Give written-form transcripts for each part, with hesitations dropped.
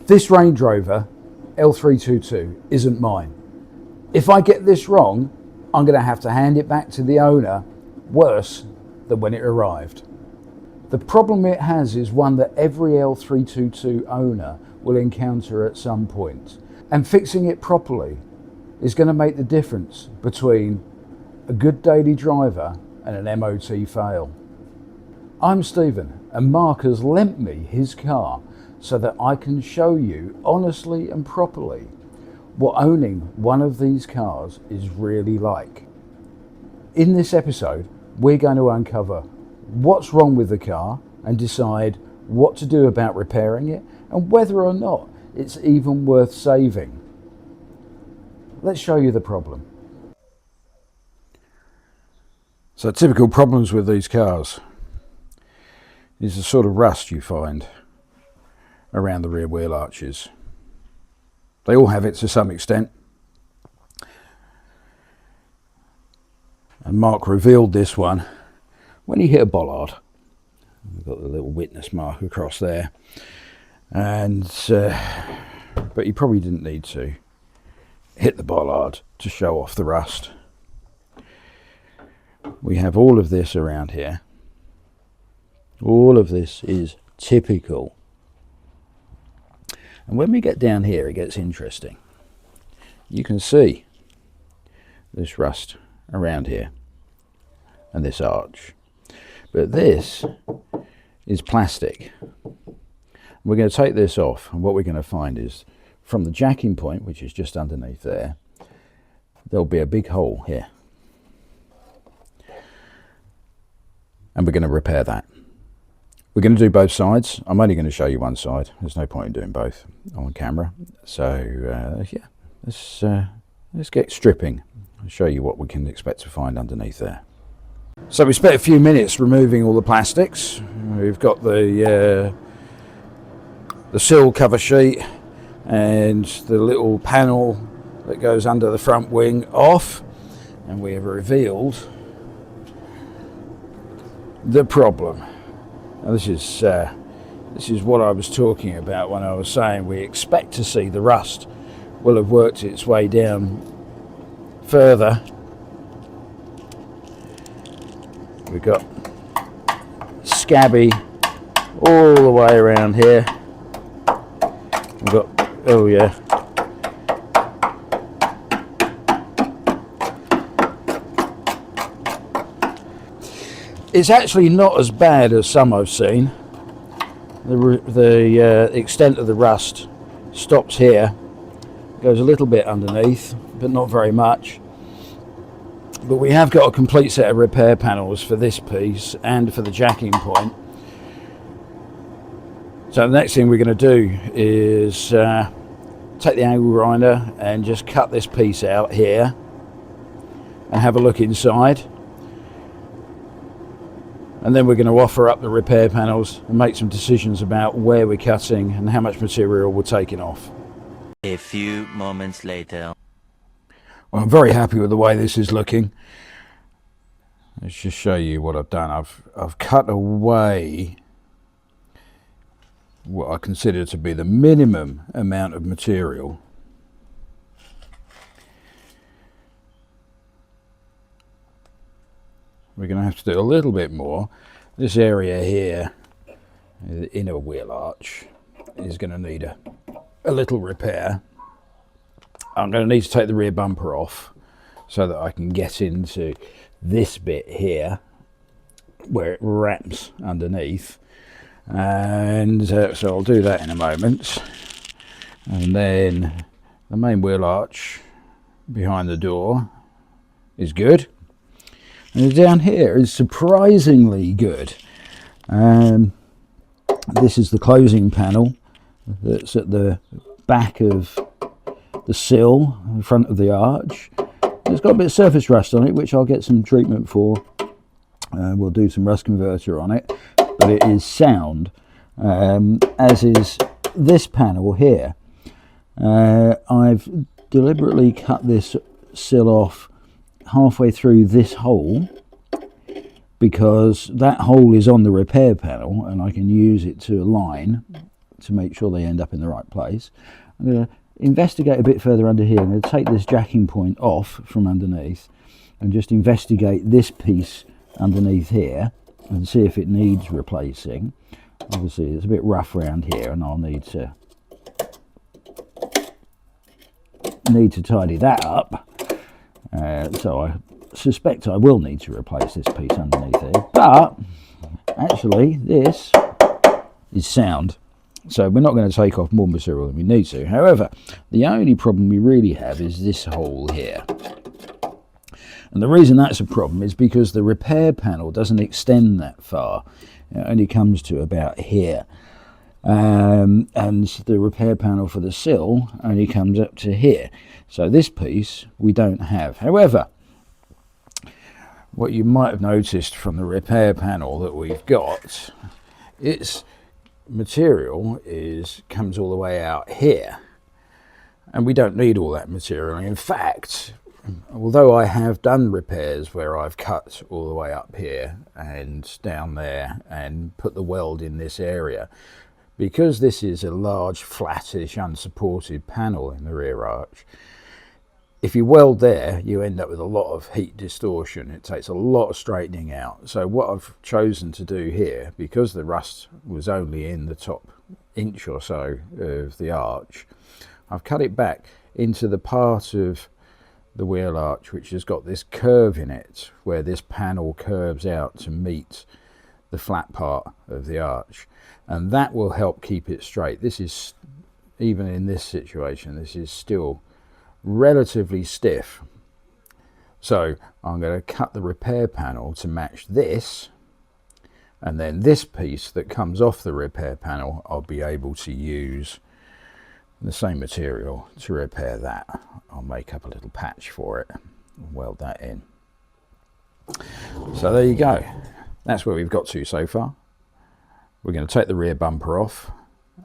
This Range Rover L322 isn't mine. If I get this wrong, I'm going to have to hand it back to the owner worse than when it arrived. The problem it has is one that every L322 owner will encounter at some point, and fixing it properly is going to make the difference between a good daily driver and an MOT fail. I'm Stephen, and Mark has lent me his car so that I can show you honestly and properly what owning one of these cars is really like. In this episode, we're going to uncover what's wrong with the car and decide what to do about repairing it and whether or not it's even worth saving. Let's show you the problem. So typical problems with these cars is the sort of rust you find around the rear wheel arches. They all have it to some extent. And Mark revealed this one when he hit a bollard. We've got the little witness mark across there. And but you probably didn't need to hit the bollard to show off the rust. We have all of this around here. All of this is typical. And when we get down here, it gets interesting. You can see this rust around here and this arch. But this is plastic. We're going to take this off, and what we're going to find is from the jacking point, which is just underneath there, there'll be a big hole here. And we're going to repair that. We're going to do both sides. I'm only going to show you one side. There's no point in doing both on camera. So yeah, let's get stripping. I'll show you what we can expect to find underneath there. So we spent a few minutes removing all the plastics. We've got the sill cover sheet and the little panel that goes under the front wing off, and we have revealed the problem. Now this is what I was talking about when I was saying we expect to see the rust will have worked its way down further. We've got scabby all the way around here. We've got, oh yeah, it's actually not as bad as some I've seen. The extent of the rust stops here, goes a little bit underneath, but not very much. But we have got a complete set of repair panels for this piece and for the jacking point. So the next thing we're going to do is take the angle grinder and just cut this piece out here and have a look inside. And then we're going to offer up the repair panels and make some decisions about where we're cutting and how much material we're taking off. A few moments later. Well, I'm very happy with the way this is looking. Let's just show you what I've done. I've cut away what I consider to be the minimum amount of material. We're going to have to do a little bit more. This area here, the inner wheel arch, is going to need a little repair. I'm going to need to take the rear bumper off so that I can get into this bit here where it wraps underneath. And so I'll do that in a moment. And then the main wheel arch behind the door is good. And down here is surprisingly good. This is the closing panel that's at the back of the sill in front of the arch. It's got a bit of surface rust on it, which I'll get some treatment for. We'll do some rust converter on it, but it is sound, as is this panel here. I've deliberately cut this sill off halfway through this hole because that hole is on the repair panel and I can use it to align to make sure they end up in the right place. I'm going to investigate a bit further under here. I'm going to take this jacking point off from underneath and just investigate this piece underneath here and see if it needs replacing. Obviously it's a bit rough around here and I'll need to tidy that up. So I suspect I will need to replace this piece underneath here, but actually this is sound. So we're not going to take off more material than we need to. However, the only problem we really have is this hole here. And the reason that's a problem is because the repair panel doesn't extend that far. It only comes to about here. And the repair panel for the sill only comes up to here. So this piece we don't have. However, what you might have noticed from the repair panel that we've got, its material comes all the way out here, and we don't need all that material. In fact, although I have done repairs where I've cut all the way up here and down there and put the weld in this area, because this is a large flattish unsupported panel in the rear arch, if you weld there you end up with a lot of heat distortion. It takes a lot of straightening out. So what I've chosen to do here, because the rust was only in the top inch or so of the arch, I've cut it back into the part of the wheel arch which has got this curve in it, where this panel curves out to meet the flat part of the arch, and that will help keep it straight. This is, even in this situation, this is still relatively stiff. So I'm going to cut the repair panel to match this, and then this piece that comes off the repair panel I'll be able to use the same material to repair that. I'll make up a little patch for it and weld that in. So there you go. That's where we've got to so far. We're going to take the rear bumper off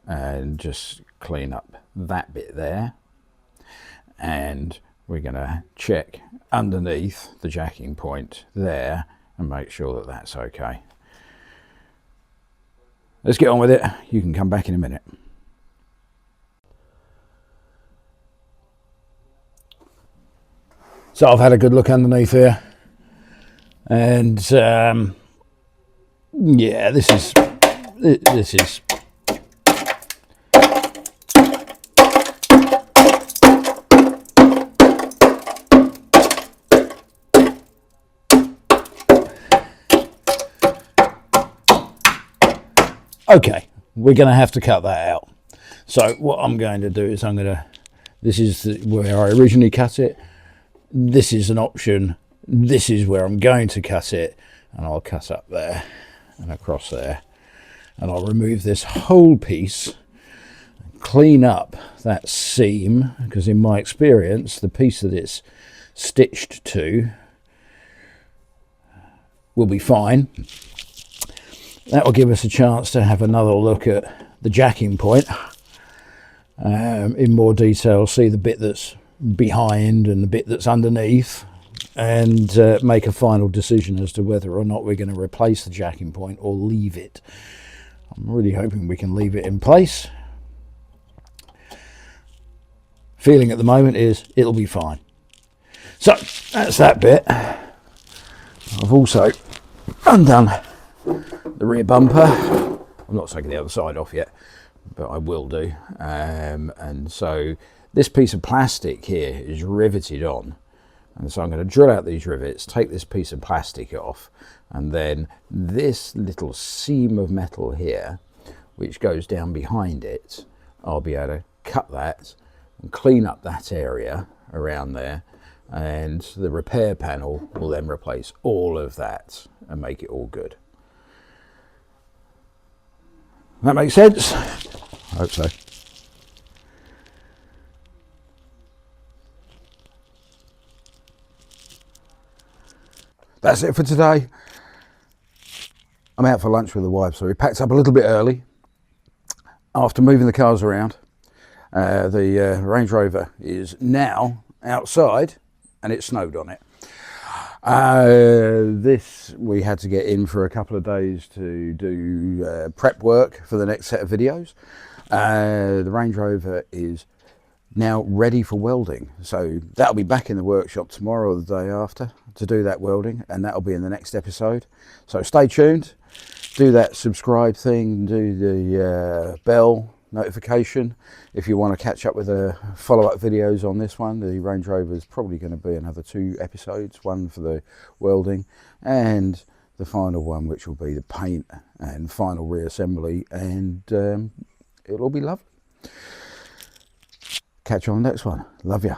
and just clean up that bit there, and we're going to check underneath the jacking point there and make sure that that's okay. Let's get on with it. You can come back in a minute. So I've had a good look underneath here, and yeah, this is okay. We're going to have to cut that out. So what I'm going to do is this is where I originally cut it. This is an option. This is where I'm going to cut it, and I'll cut up there and across there, and I'll remove this whole piece, clean up that seam, because in my experience the piece that it's stitched to will be fine. That will give us a chance to have another look at the jacking point in more detail, see the bit that's behind and the bit that's underneath, and make a final decision as to whether or not we're going to replace the jacking point or leave it. I'm really hoping we can leave it in place. Feeling at the moment is it'll be fine. So that's that bit. I've also undone the rear bumper. I'm not taking the other side off yet, but I will do. And so this piece of plastic here is riveted on, and so I'm going to drill out these rivets, take this piece of plastic off, and then this little seam of metal here which goes down behind it, I'll be able to cut that and clean up that area around there, and the repair panel will then replace all of that and make it all good. That makes sense? I hope so. That's it for today. I'm out for lunch with the wife, so we packed up a little bit early after moving the cars around. The Range Rover is now outside and it snowed on it. This we had to get in for a couple of days to do prep work for the next set of videos. The Range Rover is now ready for welding, so that'll be back in the workshop tomorrow or the day after to do that welding, and that'll be in the next episode. So stay tuned, do that subscribe thing, do the bell notification if you want to catch up with the follow-up videos on this one. The Range Rover is probably going to be another 2 episodes, one for the welding and the final one, which will be the paint and final reassembly, and it'll all be lovely. Catch you on the next one. Love ya.